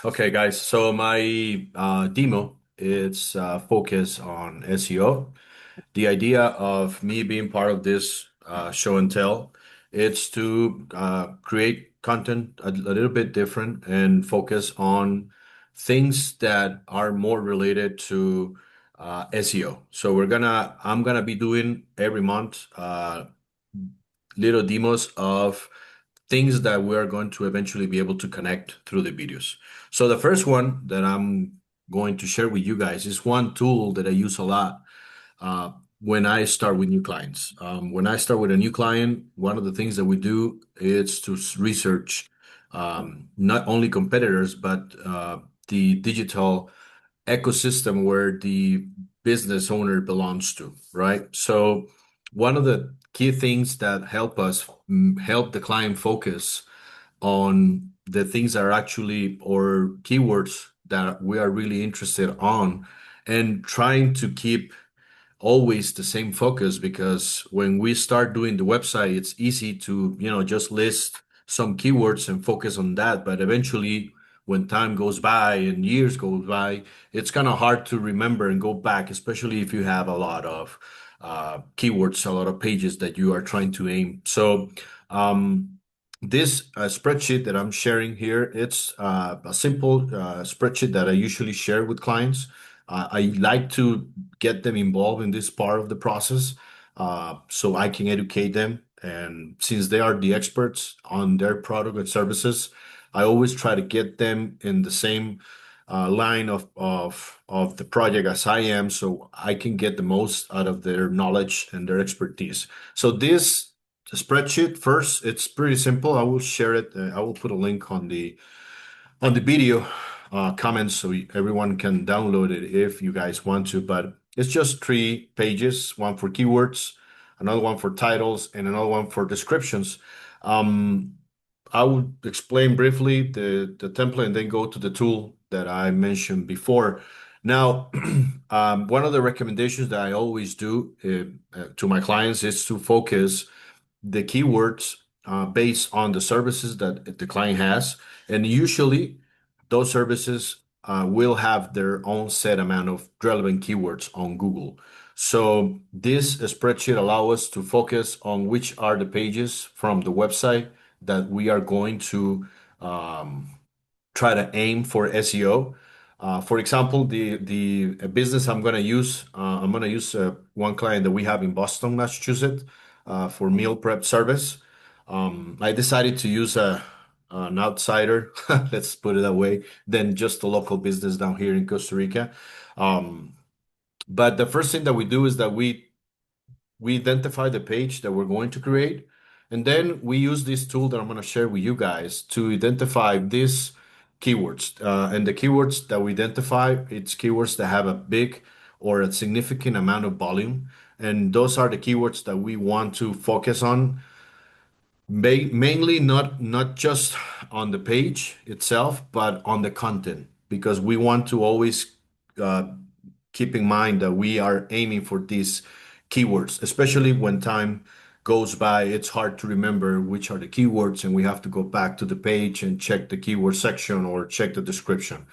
Okay, guys. So my demo it's focused on SEO. The idea of me being part of this show and tell, it's to create content a little bit different and focus on things that are more related to SEO. So I'm gonna be doing every month little demos of things that we are going to eventually be able to connect through the videos. So the first one that I'm going to share with you guys is one tool that I use a lot uh, when I start with new clients. When I start with a new client, one of the things that we do is to research not only competitors, but the digital ecosystem where the business owner belongs to, right? So one of the key things that help us help the client focus on the things that are actually or keywords that we are really interested on and trying to keep always the same focus because when we start doing the website, it's easy to, just list some keywords and focus on that. But eventually, when time goes by and years go by, it's kind of hard to remember and go back, especially if you have a lot of keywords, a lot of pages that you are trying to aim. So, this spreadsheet that I'm sharing here, it's a simple spreadsheet that I usually share with clients. I like to get them involved in this part of the process so I can educate them. And since they are the experts on their product and services, I always try to get them in the same line of the project as I am, so I can get the most out of their knowledge and their expertise. So this spreadsheet first, it's pretty simple. I will share it. I will put a link on the video comments so everyone can download it if you guys want to. But it's just 3 pages, one for keywords, another one for titles, and another one for descriptions. Um, I will explain briefly the template and then go to the tool that I mentioned before. Now, one of the recommendations that I always do to my clients is to focus the keywords based on the services that the client has. And usually those services will have their own set amount of relevant keywords on Google. So this spreadsheet allows us to focus on which are the pages from the website that we are going to um, try to aim for SEO. For example, the business I'm gonna use one client that we have in Boston, Massachusetts, for meal prep service. I decided to use an outsider, let's put it that way, than just a local business down here in Costa Rica. Um, but the first thing that we do is that we identify the page that we're going to create, and then we use this tool that I'm going to share with you guys to identify these keywords. And the keywords that we identify, it's keywords that have a big or a significant amount of volume. And those are the keywords that we want to focus on, mainly not just on the page itself, but on the content, because we want to always uh, keep in mind that we are aiming for these keywords, especially when time goes by. It's hard to remember which are the keywords, and we have to go back to the page and check the keyword section or check the description.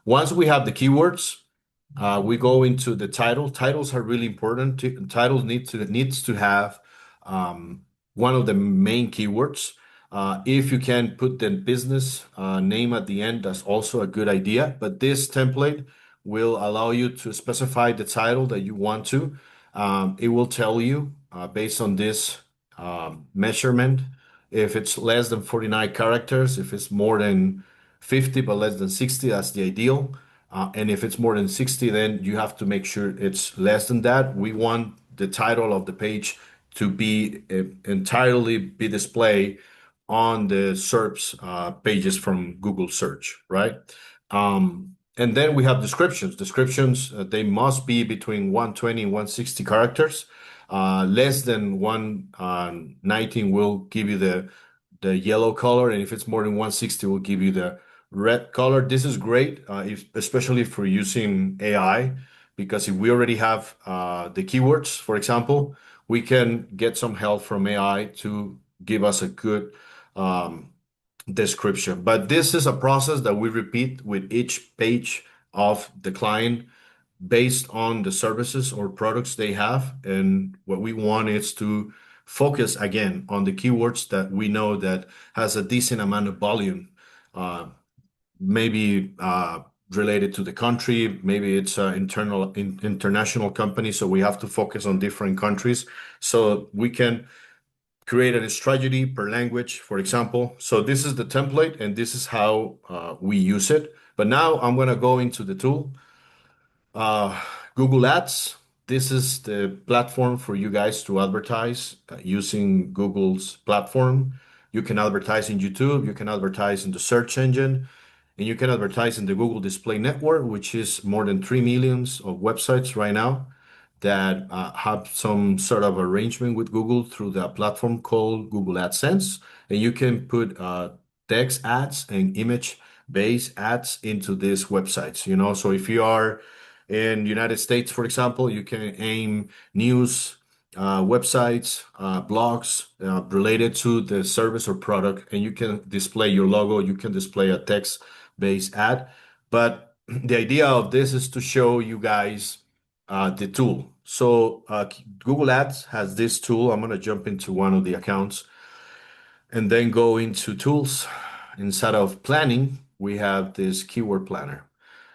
Once we have the keywords, we go into the title. Titles are really important. Titles needs to have one of the main keywords. If you can put the business name at the end, that's also a good idea. But this template will allow you to specify the title that you want to. It will tell you based on this measurement if it's less than 49 characters, if it's more than 50 but less than 60, that's the ideal. And if it's more than 60, then you have to make sure it's less than that. We want the title of the page to be entirely be displayed on the SERPs pages from Google search, right? And then we have descriptions. Descriptions, they must be between 120 and 160 characters. Less than 119 will give you the yellow color, and if it's more than 160, will give you the red color. This is great, especially for using AI, because if we already have the keywords, for example, we can get some help from AI to give us a good um, description. But this is a process that we repeat with each page of the client based on the services or products they have. And what we want is to focus again on the keywords that we know that has a decent amount of volume, uh, maybe related to the country, maybe it's an international company, so we have to focus on different countries. So we can create a strategy per language, for example. So this is the template, and this is how we use it. But now I'm going to go into the tool. Uh, Google Ads. This is the platform for you guys to advertise using Google's platform. You can advertise in YouTube, you can advertise in the search engine, and you can advertise in the Google Display Network, which is more than 3 millions of websites right now that have some sort of arrangement with Google through the platform called Google AdSense. And you can put text ads and image-based ads into these websites, you know. So if you are in United States, for example, you can aim news websites, blogs related to the service or product, and you can display your logo, you can display a text-based ad. But the idea of this is to show you guys the tool. So Google Ads has this tool. I'm going to jump into one of the accounts and then go into tools. Instead of planning, we have this keyword planner.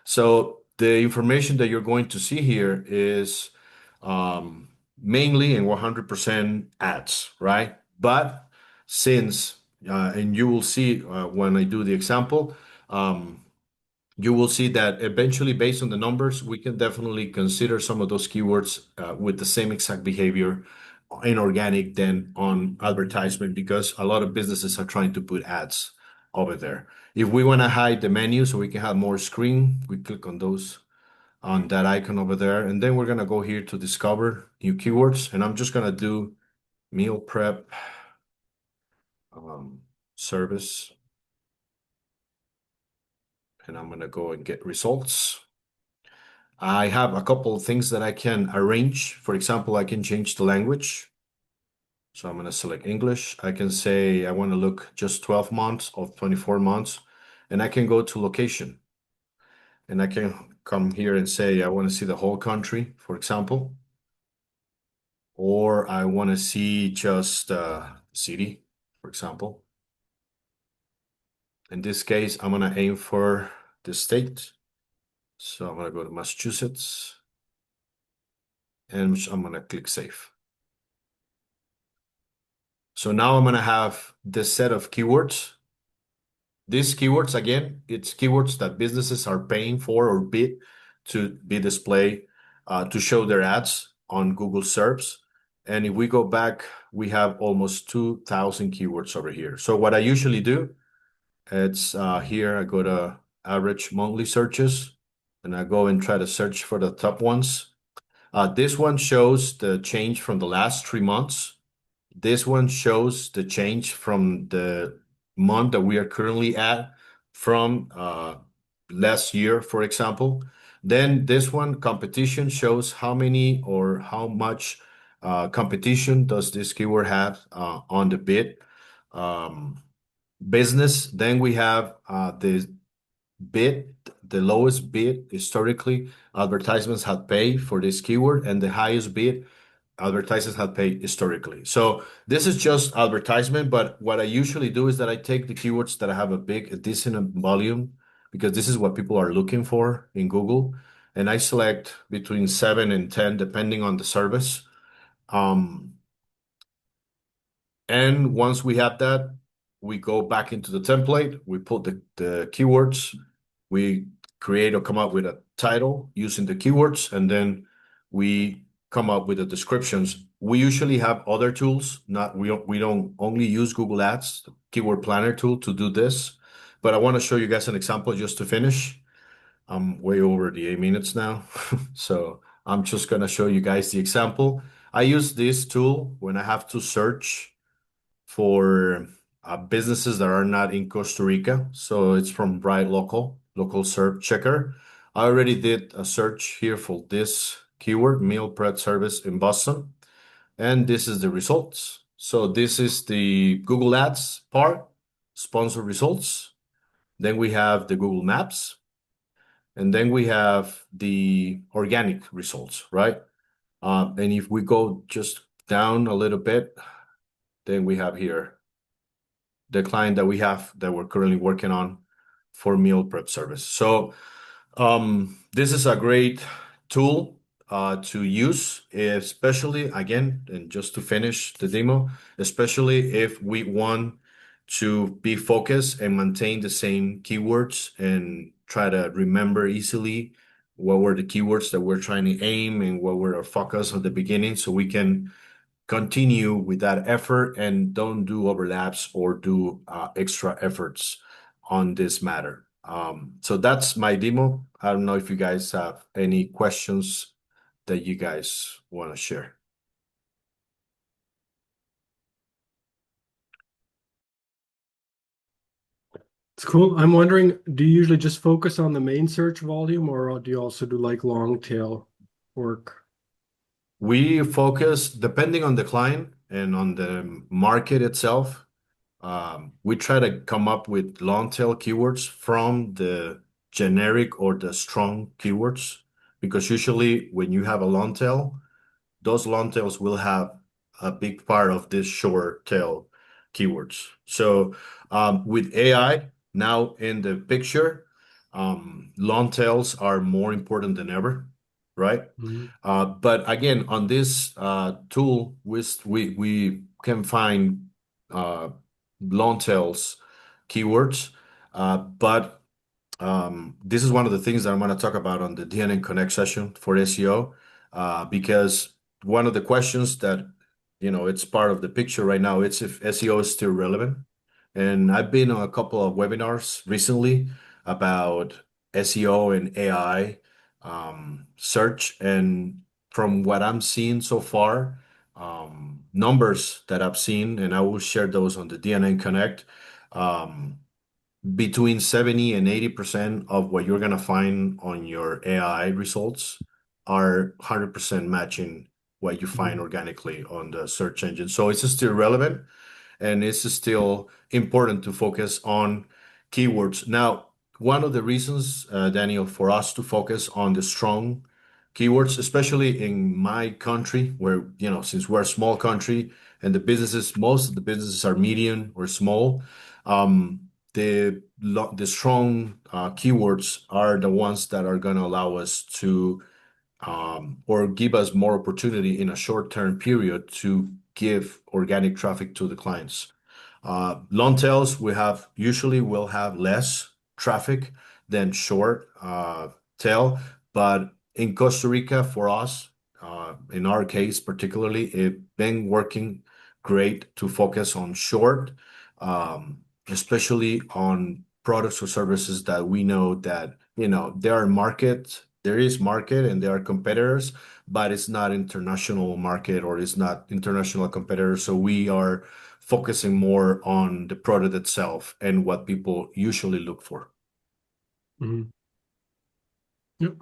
So the information that you're going to see here is mainly and 100% ads, right? But since, and you will see when I do the example, um, you will see that eventually, based on the numbers, we can definitely consider some of those keywords with the same exact behavior in organic than on advertisement because a lot of businesses are trying to put ads over there. If we want to hide the menu so we can have more screen, we click on those on that icon over there. And then we're going to go here to discover new keywords. And I'm just going to do meal prep um, service. And I'm going to go and get results. I have a couple of things that I can arrange. For example, I can change the language. So I'm going to select English. I can say I want to look just 12 months or 24 months. And I can go to location. And I can come here and say I want to see the whole country, for example. Or I want to see just city, for example. In this case, I'm going to aim for the state. So I'm going to go to Massachusetts. And I'm going to click Save. So now I'm going to have this set of keywords. These keywords, again, it's keywords that businesses are paying for or bid to be displayed to show their ads on Google Search. And if we go back, we have almost 2,000 keywords over here. So what I usually do, it's here, I go to average monthly searches, and I go and try to search for the top ones. This one shows the change from the last 3 months. This one shows the change from the month that we are currently at from last year, for example. Then this one, competition, shows how many or how much competition does this keyword have on the bid. Um, Business, then we have the bid, the lowest bid historically advertisements have paid for this keyword, and the highest bid advertisers have paid historically. So this is just advertisement, but what I usually do is that I take the keywords that have a decent volume, because this is what people are looking for in Google, and I select between 7 and 10 depending on the service. Um, and once we have that, we go back into the template, we put the keywords, we create or come up with a title using the keywords, and then we come up with the descriptions. We usually have other tools, not we don't only use Google Ads, the Keyword Planner tool to do this, but I want to show you guys an example just to finish. I'm way over the 8 minutes now, so I'm just gonna show you guys the example. I use this tool when I have to search for businesses that are not in Costa Rica. So it's from Bright Local Search Checker. I already did a search here for this keyword, meal prep service in Boston. And this is the results. So this is the Google Ads part. sponsor results. Then we have the Google Maps. And then we have the organic results, right? And if we go just down a little bit, then we have here the client that we have that we're currently working on for meal prep service. So this is a great tool to use, especially again, and just to finish the demo, especially if we want to be focused and maintain the same keywords and try to remember easily what were the keywords that we're trying to aim and what were our focus at the beginning, so we can continue with that effort and don't do overlaps or do extra efforts on this matter. So that's my demo. I don't know if you guys have any questions that you guys want to share. It's cool. I'm wondering, do you usually just focus on the main search volume, or do you also do like long tail work? We focus, depending on the client and on the market itself, we try to come up with long tail keywords from the generic or the strong keywords, because usually when you have a long tail, those long tails will have a big part of this short tail keywords. So with AI now in the picture, long tails are more important than ever, right? Mhm. But again, on this tool, we can find uh, long tails keywords, but this is one of the things that I'm going to talk about on the DNN Connect session for SEO, because one of the questions that, it's part of the picture right now, it's if SEO is still relevant. And I've been on a couple of webinars recently about SEO and AI search. And from what I'm seeing so far, numbers that I've seen, and I will share those on the DNN Connect, um, between 70 and 80% of what you're going to find on your AI results are 100% matching what you find Mhm. organically on the search engine. So it's still relevant, and it's still important to focus on keywords. Now, one of the reasons, Daniel, for us to focus on the strong keywords, especially in my country, where, since we're a small country and most of the businesses are medium or small, the strong keywords are the ones that are going to allow us to or give us more opportunity in a short-term period to give organic traffic to the clients. Long tails usually will have less traffic than short tail, but in Costa Rica, for us, in our case particularly, it's been working great to focus on short, especially on products or services that we know that, there is market and there are competitors, but it's not international market or it's not international competitors. So we are focusing more on the product itself and what people usually look for. Mhm. Yep.